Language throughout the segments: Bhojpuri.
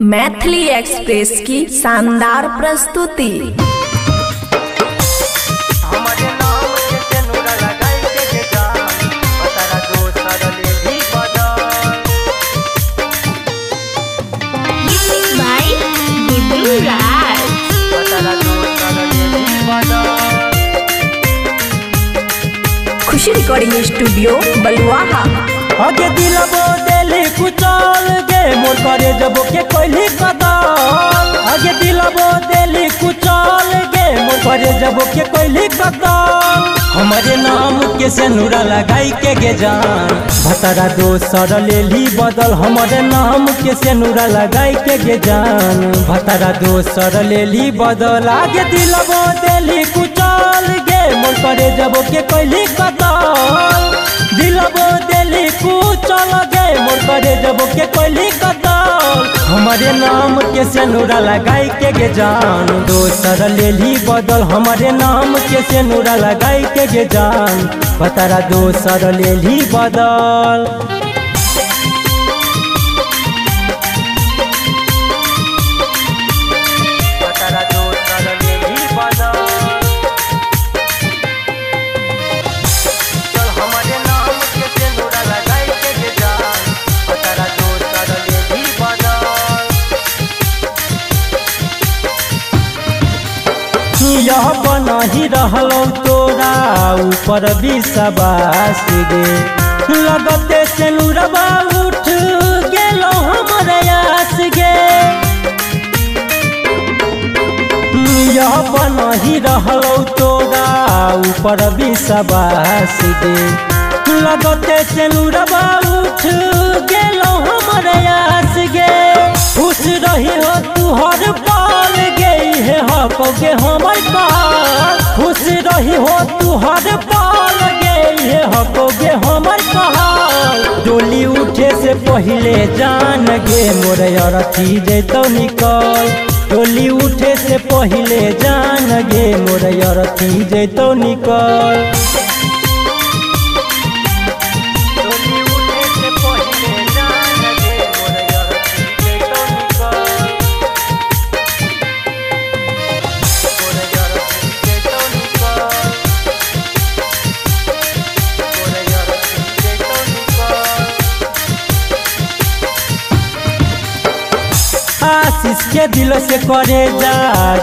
मैथिली एक्सप्रेस की शानदार प्रस्तुति। खुशी रिकॉर्डिंग स्टूडियो बलुआहा। आगे दिलबो देली कुचल गे मोर करे जबो के कोइली कदम। आगे दिलबो देली कुचल गे मोर करे जबो के कोइली कदम। हमारे नाम के सेनुरा लगाई के गे जान भतरा दोसर लेली बदल। हमारे नाम के सेनुरा लगाई के गे जान भतरा दोसर लेली बदल। आगे दिलबो देली कुचल गे मोर करे जबो के कोइली कदम। दिलबो देली कुचल गे मोर करे जबो के कोइली कदम। हमारे नाम के सेनुरा लगाई के गे जान दोसर लेली बदल। हमारे नाम के सेनुरा लगाई के गे जान भतरा दोसर लेली बदल। यह बना ही रहलो तोरा ऊपर विश्वास गे। लगते सेनुरबा उठ गेलो हमर आस गे। यह बना ही रहलो तोरा ऊपर विश्वास गे। लगते सेनुरबा उठ गेलो हमर आस गे। खुश रही हो तू हर पाल गे हे हकोगे हमर काल। खुश रही हो तू हर पाल गे हे हकोगे हमर काल। डोली उठे से पहले जान गे मोर अरथी जैतो निकल। डोली उठे से पहले जान गे मोर अरथी जैतो निकल। आशीष के दिल से करे जा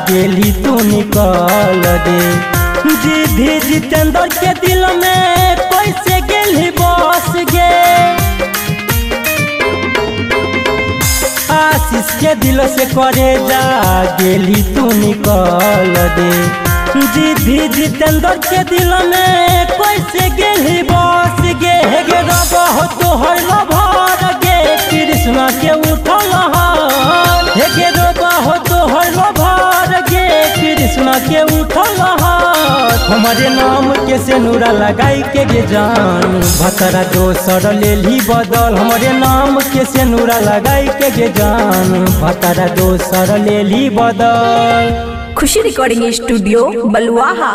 गेली तू निकल दे। जीधी जितेंद्र के दिल में कैसे गेली बस गे। आशीष के दिल से करे जा गेली तू निकल दे। जीधी जितेंद्र के दिल में कैसे गेली बस गे। हे गे रबा हो तोहर लभर गे कृष्णा के उठल हे गे रोबा हो तोहर लभर गे कृष्णा के उठल। हमारे नाम के सेनुरा लगाई के गे जान भतरा दोसर लेली बदल। हमारे नाम के सेनुरा लगाई के गे जान भतरा दोसर लेली बदल। खुशी रिकॉर्डिंग स्टूडियो बलुआहा।